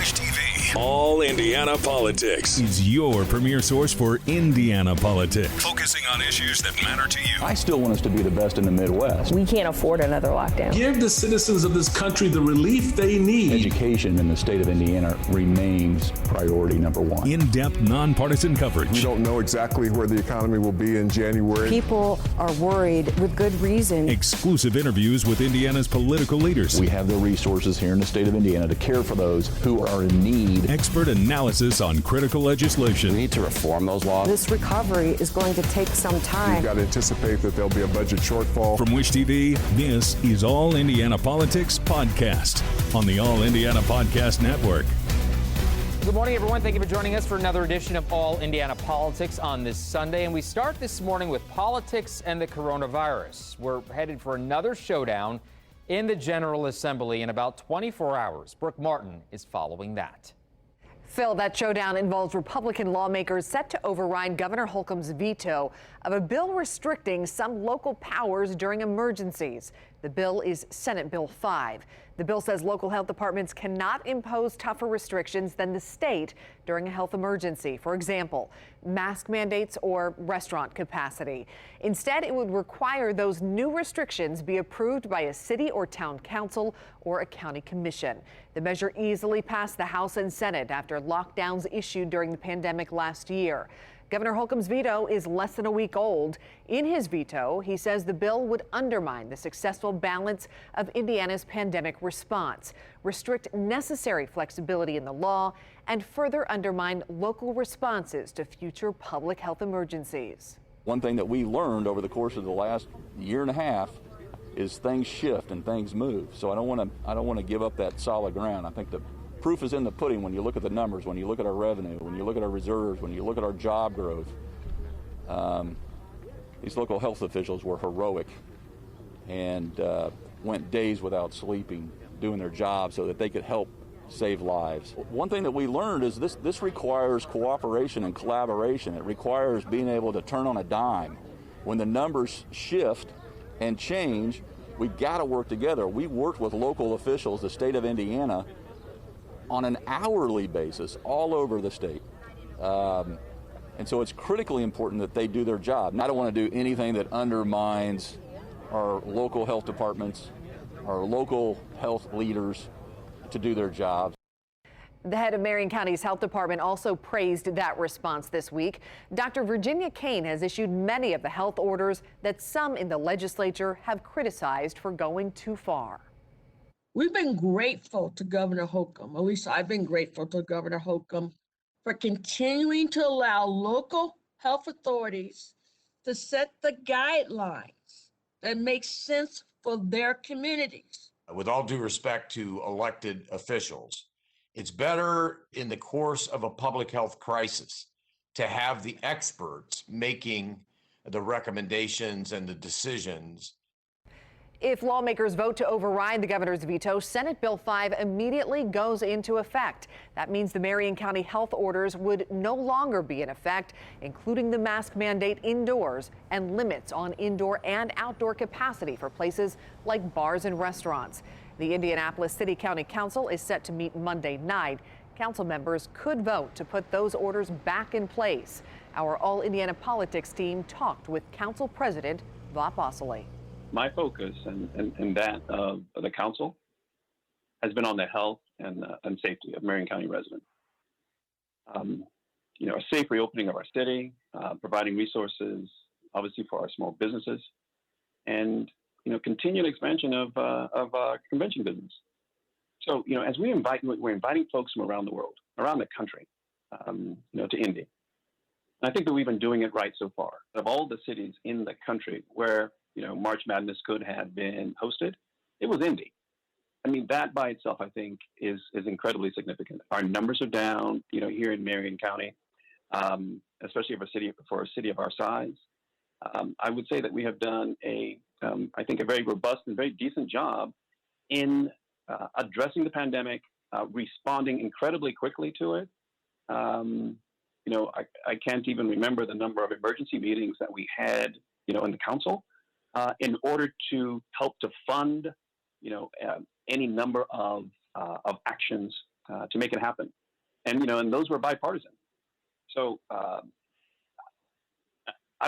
Wish TV. All Indiana Politics is your premier source for Indiana politics. Focusing on issues that matter to you. I still want us to be the best in the Midwest. We can't afford another lockdown. Give the citizens of this country the relief they need. Education in the state of Indiana remains priority number one. In-depth, nonpartisan coverage. We don't know exactly where the economy will be in January. People are worried with good reason. Exclusive interviews with Indiana's political leaders. We have the resources here in the state of Indiana to care for those who are in need. Expert analysis on critical legislation. We need to reform those laws. This recovery is going to take some time. We've got to anticipate that there'll be a budget shortfall. From Wish TV, this is All Indiana Politics Podcast on the All Indiana Podcast Network. Good morning, everyone. Thank you for joining us for another edition of All Indiana Politics on this Sunday. And we start this morning with politics and the coronavirus. We're headed for another showdown in the General Assembly in about 24 hours. Brooke Martin is following that. Phil, that showdown involves Republican lawmakers set to override Governor Holcomb's veto of a bill restricting some local powers during emergencies. The bill is Senate Bill 5. The bill says local health departments cannot impose tougher restrictions than the state during a health emergency. For example, mask mandates or restaurant capacity. Instead, it would require those new restrictions be approved by a city or town council or a county commission. The measure easily passed the House and Senate after lockdowns issued during the pandemic last year. Governor Holcomb's veto is less than a week old. In his veto, he says the bill would undermine the successful balance of Indiana's pandemic response, restrict necessary flexibility in the law, and further undermine local responses to future public health emergencies. One thing that we learned over the course of the last year and a half is things shift and things move. So I don't want to give up that solid ground. I think the proof is in the pudding when you look at the numbers, when you look at our revenue, when you look at our reserves, when you look at our job growth. These local health officials were heroic and went days without sleeping, doing their job so that they could help save lives. One thing that we learned is this requires cooperation and collaboration. It requires being able to turn on a dime. When the numbers shift and change, we got to work together. We worked with local officials, the state of Indiana, on an hourly basis all over the state. And so it's critically important that they do their job. I don't want to do anything that undermines our local health departments, our local health leaders to do their jobs. The head of Marion County's health department also praised that response this week. Dr. Virginia Kane has issued many of the health orders that some in the legislature have criticized for going too far. We've been grateful to Governor Holcomb, at least I've been grateful to Governor Holcomb, for continuing to allow local health authorities to set the guidelines that make sense for their communities. With all due respect to elected officials, it's better in the course of a public health crisis to have the experts making the recommendations and the decisions. If lawmakers vote to override the governor's veto, Senate Bill 5 immediately goes into effect. That means the Marion County health orders would no longer be in effect, including the mask mandate indoors and limits on indoor and outdoor capacity for places like bars and restaurants. The Indianapolis City County Council is set to meet Monday night. Council members could vote to put those orders back in place. Our All Indiana Politics team talked with Council President Bob Bosley. My focus and that of the council has been on the health and safety of Marion County residents. A safe reopening of our city, providing resources, obviously, for our small businesses, and continued expansion of convention business. So, as we're inviting folks from around the world, around the country, to Indy. And I think that we've been doing it right so far. Of all the cities in the country where March Madness could have been hosted, it was Indy. I mean, that by itself, I think, is incredibly significant. Our numbers are down, here in Marion County, especially for a city of our size. I would say that we have done I think, a very robust and very decent job in addressing the pandemic, responding incredibly quickly to it. I can't even remember the number of emergency meetings that we had, in the council, in order to help to fund, any number of actions to make it happen. And and those were bipartisan. So I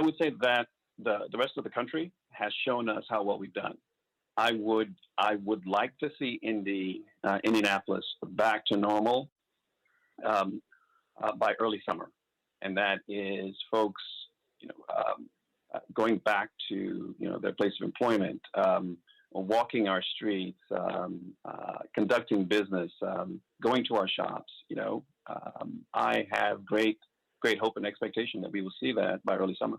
would say that the rest of the country has shown us how well we've done. I would like to see Indianapolis back to normal by early summer, and that is folks, going back to their place of employment, walking our streets, conducting business, going to our shops. I have great hope and expectation that we will see that by early summer.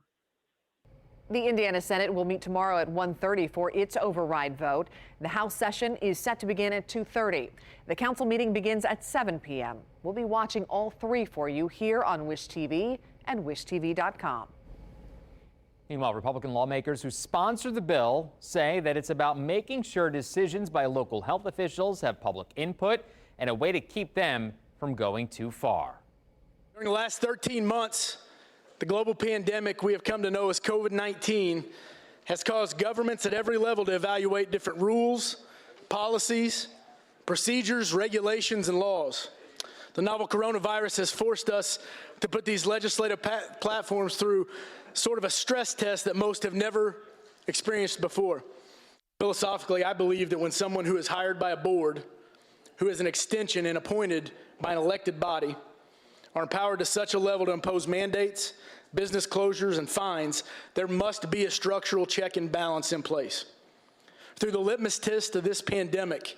The Indiana Senate will meet tomorrow at 1:30 for its override vote. The House session is set to begin at 2:30. The council meeting begins at 7 p.m. We'll be watching all three for you here on Wish TV and wishtv.com. Meanwhile, Republican lawmakers who sponsor the bill say that it's about making sure decisions by local health officials have public input and a way to keep them from going too far. During the last 13 months, the global pandemic we have come to know as COVID-19 has caused governments at every level to evaluate different rules, policies, procedures, regulations, and laws. The novel coronavirus has forced us to put these legislative platforms through sort of a stress test that most have never experienced before. Philosophically, I believe that when someone who is hired by a board, who is an extension and appointed by an elected body, are empowered to such a level to impose mandates, business closures, and fines, there must be a structural check and balance in place. Through the litmus test of this pandemic,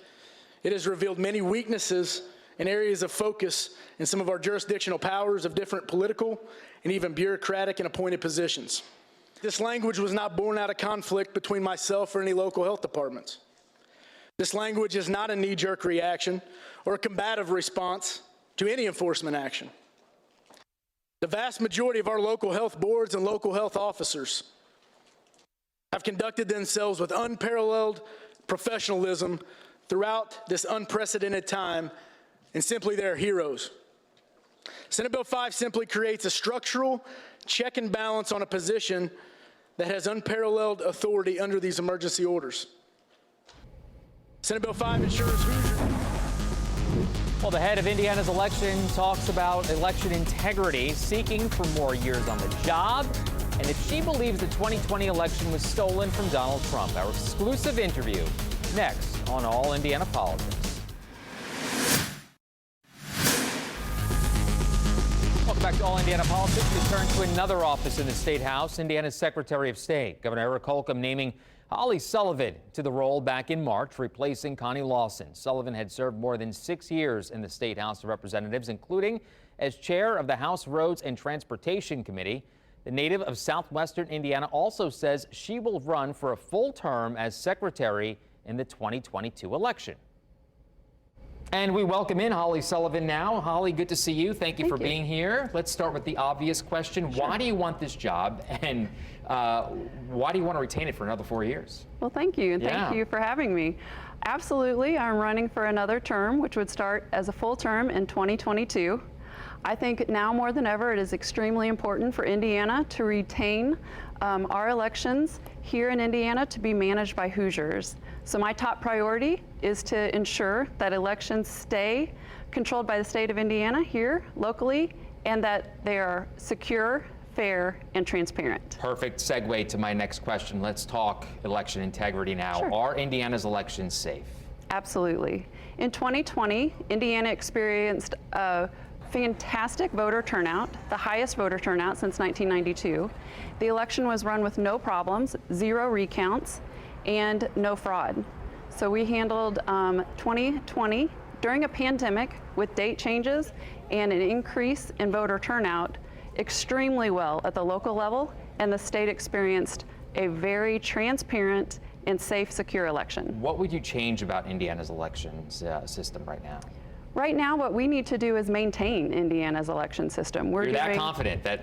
it has revealed many weaknesses and areas of focus in some of our jurisdictional powers of different political and even bureaucratic and appointed positions. This language was not born out of conflict between myself or any local health departments. This language is not a knee-jerk reaction or a combative response to any enforcement action. The vast majority of our local health boards and local health officers have conducted themselves with unparalleled professionalism throughout this unprecedented time, and simply they're heroes. Senate Bill 5 simply creates a structural check and balance on a position that has unparalleled authority under these emergency orders. Senate Bill 5 ensures Hoosier. Well, the head of Indiana's election talks about election integrity, seeking for more years on the job, and if she believes the 2020 election was stolen from Donald Trump. Our exclusive interview next on All Indiana Politics. Welcome back to All Indiana Politics. We turn to another office in the State House, Indiana's Secretary of State. Governor Holcomb naming Holly Sullivan to the role back in March, replacing Connie Lawson. Sullivan had served more than 6 years in the State House of Representatives, including as chair of the House Roads and Transportation Committee. The native of southwestern Indiana also says she will run for a full term as secretary in the 2022 election. And we welcome in Holly Sullivan now. Holly, good to see you. Thank you for being here. Let's start with the obvious question. Sure. Why do you want this job, and why do you want to retain it for another 4 years? Well, thank you, and thank you for having me. Absolutely, I'm running for another term, which would start as a full term in 2022. I think now more than ever, it is extremely important for Indiana to retain our elections here in Indiana to be managed by Hoosiers. So my top priority is to ensure that elections stay controlled by the state of Indiana here locally, and that they are secure, fair, and transparent. Perfect segue to my next question. Let's talk election integrity now. Sure. Are Indiana's elections safe? Absolutely. In 2020, Indiana experienced a fantastic voter turnout, the highest voter turnout since 1992. The election was run with no problems, 0 recounts, and no fraud. So we handled 2020 during a pandemic with date changes and an increase in voter turnout extremely well at the local level, and the state experienced a very transparent and safe, secure election. What would you change about Indiana's elections system right now? Right now, what we need to do is maintain Indiana's election system. You're that confident that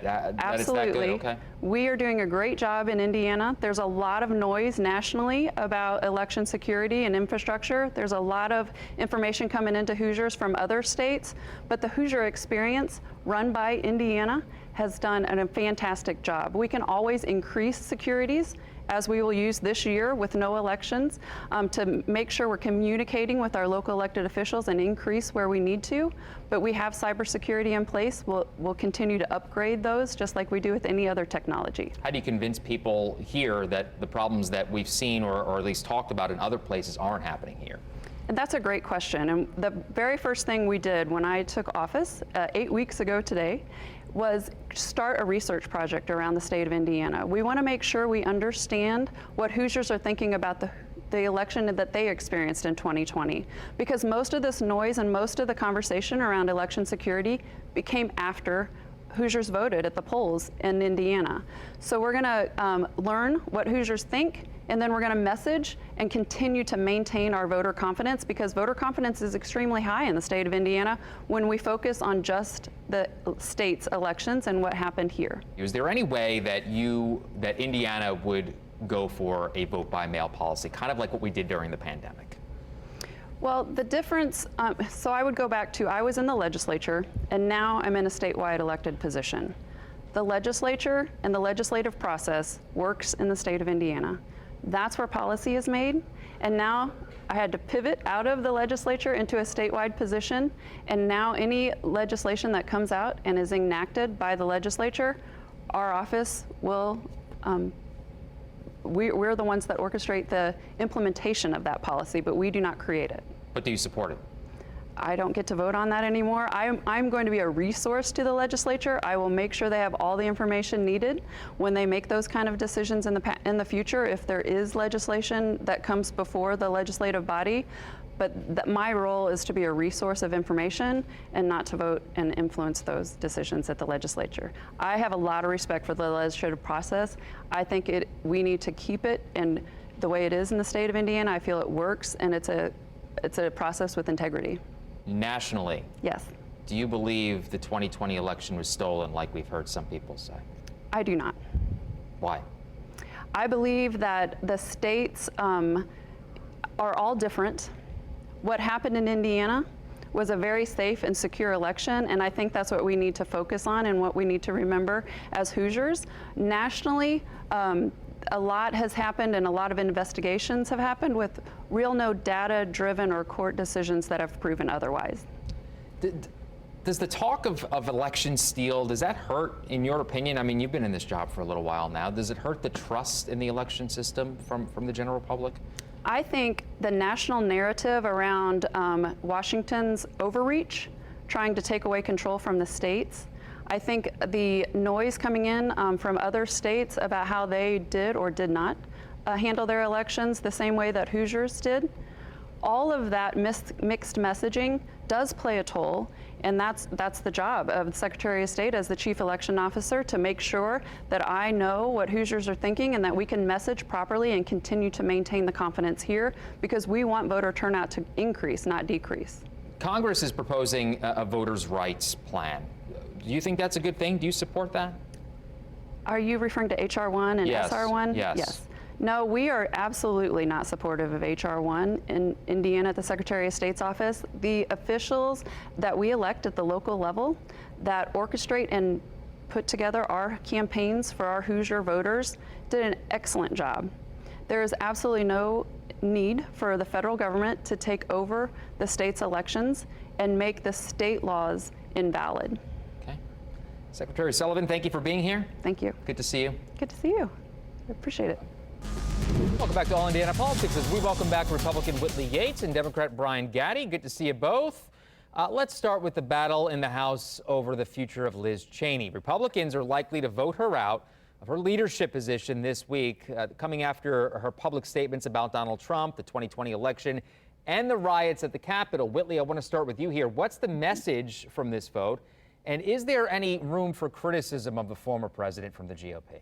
it's that good? Okay. We are doing a great job in Indiana. There's a lot of noise nationally about election security and infrastructure. There's a lot of information coming into Hoosiers from other states, but the Hoosier experience run by Indiana has done a fantastic job. We can always increase securities as we will use this year with no elections, to make sure we're communicating with our local elected officials and increase where we need to. But we have cybersecurity in place. We'll continue to upgrade those just like we do with any other technology. How do you convince people here that the problems that we've seen or at least talked about in other places aren't happening here? And that's a great question. And the very first thing we did when I took office 8 weeks ago today was start a research project around the state of Indiana. We want to make sure we understand what Hoosiers are thinking about the election that they experienced in 2020, because most of this noise and most of the conversation around election security became after Hoosiers voted at the polls in Indiana. So we're going to learn what Hoosiers think, and then we're going to message and continue to maintain our voter confidence, because voter confidence is extremely high in the state of Indiana when we focus on just the state's elections and what happened here. Is there any way that Indiana would go for a vote by mail policy, kind of like what we did during the pandemic? Well, the difference, so I would go back to, I was in the legislature and now I'm in a statewide elected position. The legislature and the legislative process works in the state of Indiana. That's where policy is made. And now I had to pivot out of the legislature into a statewide position. And now any legislation that comes out and is enacted by the legislature, our office will, we're the ones that orchestrate the implementation of that policy, but we do not create it. But do you support it? I don't get to vote on that anymore. I'm going to be a resource to the legislature. I will make sure they have all the information needed when they make those kind of decisions in the future, if there is legislation that comes before the legislative body. But my role is to be a resource of information and not to vote and influence those decisions at the legislature. I have a lot of respect for the legislative process. I think we need to keep it and the way it is in the state of Indiana. I feel it works, and it's a process with integrity. Nationally, yes. Do you believe the 2020 election was stolen, like we've heard some people say? I do not. Why? I believe that the states are all different. What happened in Indiana was a very safe and secure election, and I think that's what we need to focus on and what we need to remember as Hoosiers. Nationally, a lot has happened and a lot of investigations have happened with no data-driven or court decisions that have proven otherwise. Does the talk of election steal, does that hurt, in your opinion? I mean, you've been in this job for a little while now. Does it hurt the trust in the election system from the general public? I think the national narrative around Washington's overreach, trying to take away control from the states, I think the noise coming in from other states about how they did or did not handle their elections the same way that Hoosiers did, all of that mixed messaging does play a toll, and that's the job of the Secretary of State as the Chief Election Officer, to make sure that I know what Hoosiers are thinking and that we can message properly and continue to maintain the confidence here, because we want voter turnout to increase, not decrease. Congress is proposing a voters' rights plan. Do you think that's a good thing? Do you support that? Are you referring to HR 1 and yes. SR 1? Yes. No, we are absolutely not supportive of HR 1 in Indiana at the Secretary of State's office. The officials that we elect at the local level that orchestrate and put together our campaigns for our Hoosier voters did an excellent job. There is absolutely no need for the federal government to take over the state's elections and make the state laws invalid. Secretary Sullivan, thank you for being here. Thank you. Good to see you. Good to see you. I appreciate it. Welcome back to All Indiana Politics as we welcome back Republican Whitley Yates and Democrat Brian Gaddy. Good to see you both. Let's start with the battle in the House over the future of Liz Cheney. Republicans are likely to vote her out of her leadership position this week, coming after her public statements about Donald Trump, the 2020 election, and the riots at the Capitol. Whitley, I want to start with you here. What's the message from this vote? And is there any room for criticism of the former president from the GOP?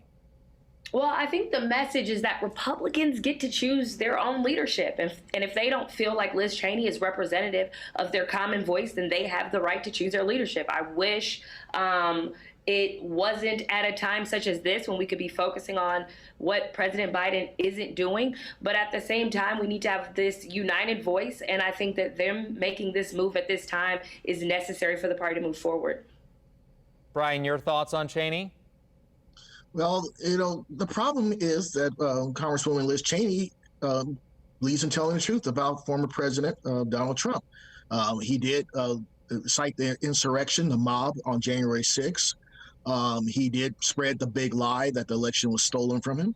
Well, I think the message is that Republicans get to choose their own leadership. And if they don't feel like Liz Cheney is representative of their common voice, then they have the right to choose their leadership. I wish it wasn't at a time such as this when we could be focusing on what President Biden isn't doing. But at the same time, we need to have this united voice. And I think that them making this move at this time is necessary for the party to move forward. Brian, your thoughts on Cheney? Well, the problem is that Congresswoman Liz Cheney believes in telling the truth about former President Donald Trump. He did cite the insurrection, the mob, on January 6th. He did spread the big lie that the election was stolen from him.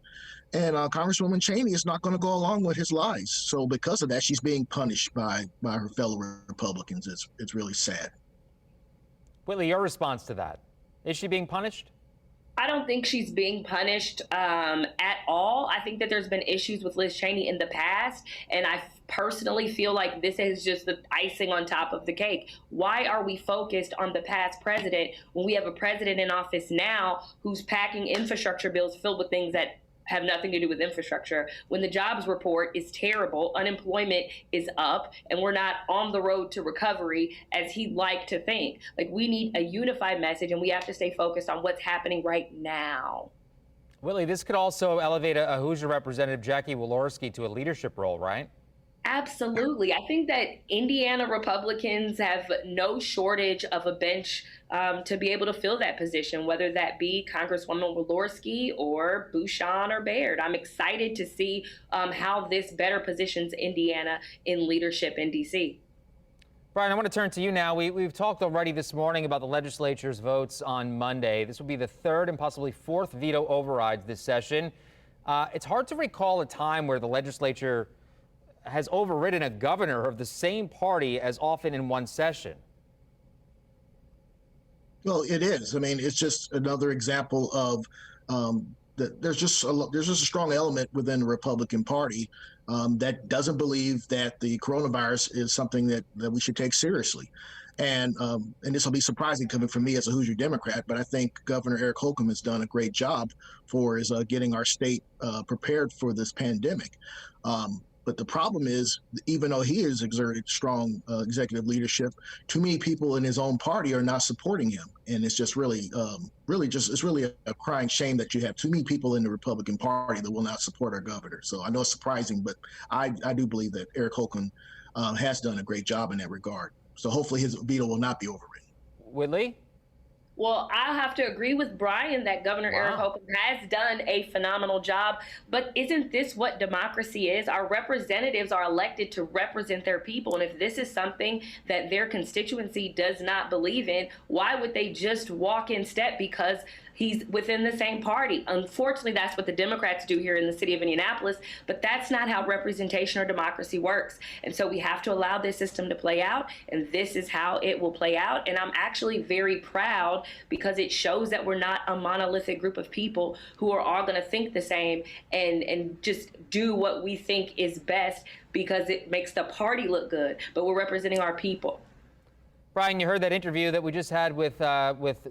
And Congresswoman Cheney is not going to go along with his lies. So because of that, she's being punished by her fellow Republicans. It's really sad. Whitley, your response to that. Is she being punished? I don't think she's being punished at all. I think that there's been issues with Liz Cheney in the past, and I personally feel like this is just the icing on top of the cake. Why are we focused on the past president when we have a president in office now who's packing infrastructure bills filled with things that have nothing to do with infrastructure, when the jobs report is terrible, unemployment is up, and we're not on the road to recovery as he'd like to think? Like, we need a unified message, and we have to stay focused on what's happening right now. Whitley, this could also elevate a Hoosier Representative Jackie Walorski to a leadership role, right? Absolutely. I think that Indiana Republicans have no shortage of a bench to be able to fill that position, whether that be Congresswoman Walorski or Bouchon or Baird. I'm excited to see how this better positions Indiana in leadership in D.C. Brian, I want to turn to you now. We've talked already this morning about the legislature's votes on Monday. This will be the third and possibly fourth veto overrides this session. It's hard to recall a time where the legislature has overridden a governor of the same party as often in one session. Well, it is. I mean, it's just another example of there's just a strong element within the Republican Party that doesn't believe that the coronavirus is something that we should take seriously. And this will be surprising coming from me as a Hoosier Democrat, but I think Governor Eric Holcomb has done a great job for getting our state prepared for this pandemic. But the problem is, even though he has exerted strong executive leadership, too many people in his own party are not supporting him. And it's just really a crying shame that you have too many people in the Republican Party that will not support our governor. So I know it's surprising, but I do believe that Eric Holcomb has done a great job in that regard. So hopefully his veto will not be overridden. Whitley? Well, I have to agree with Brian that Governor Eric Holcomb has done a phenomenal job. But isn't this what democracy is? Our representatives are elected to represent their people. And if this is something that their constituency does not believe in, why would they just walk in step because he's within the same party? Unfortunately, that's what the Democrats do here in the city of Indianapolis, but that's not how representation or democracy works. And so we have to allow this system to play out, and this is how it will play out. And I'm actually very proud because it shows that we're not a monolithic group of people who are all going to think the same and just do what we think is best because it makes the party look good, but we're representing our people. Brian, you heard that interview that we just had with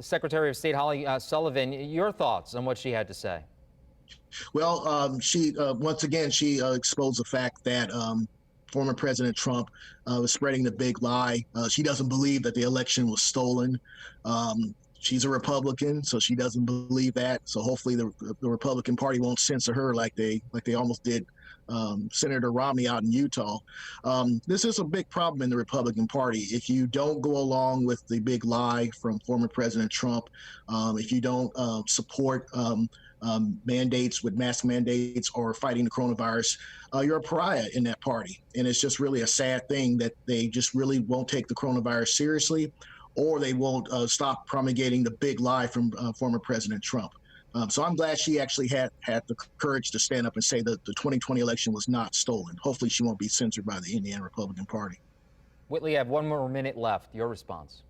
Secretary of State Holly Sullivan. Your thoughts on what she had to say? Well, she once again, she exposed the fact that former President Trump was spreading the big lie. She doesn't believe that the election was stolen. She's a Republican, so she doesn't believe that. So hopefully the Republican Party won't censor her like they almost did Senator Romney out in Utah. This is a big problem in the Republican Party. If you don't go along with the big lie from former President Trump, if you don't support mandates with mask mandates or fighting the coronavirus, you're a pariah in that party. And it's just really a sad thing that they just really won't take the coronavirus seriously, or they won't stop promulgating the big lie from former President Trump. So I'm glad she actually had the courage to stand up and say that the 2020 election was not stolen. Hopefully she won't be censored by the Indiana Republican Party. Whitley, you have 1 more minute left. Your response.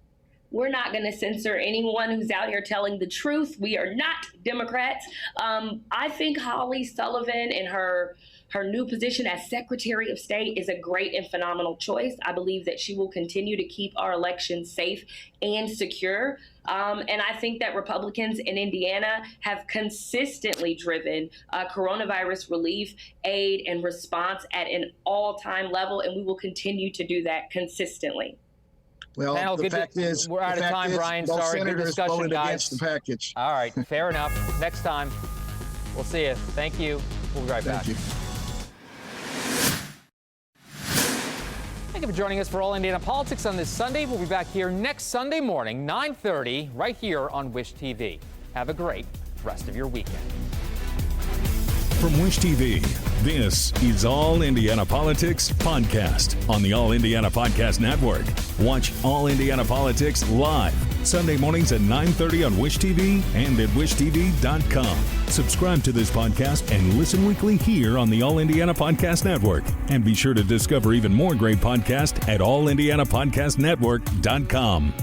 We're not going to censor anyone who's out here telling the truth. We are not Democrats. I think Holly Sullivan and her new position as Secretary of State is a great and phenomenal choice. I believe that she will continue to keep our elections safe and secure. And I think that Republicans in Indiana have consistently driven coronavirus relief, aid, and response at an all-time level, and we will continue to do that consistently. Well, Panel, the fact is, we're out of time, Brian. Both Sorry, good senators discussion, voted guys. against the package. All right, fair enough. Next time, we'll see you. Thank you. We'll be right back. Thank you. Thank you for joining us for All Indiana Politics on this Sunday. We'll be back here next Sunday morning, 9:30, right here on Wish TV. Have a great rest of your weekend. From Wish TV, this is All Indiana Politics Podcast on the All Indiana Podcast Network. Watch All Indiana Politics live Sunday mornings at 9:30 on Wish TV and at wishtv.com. Subscribe to this podcast and listen weekly here on the All Indiana Podcast Network. And be sure to discover even more great podcasts at allindianapodcastnetwork.com.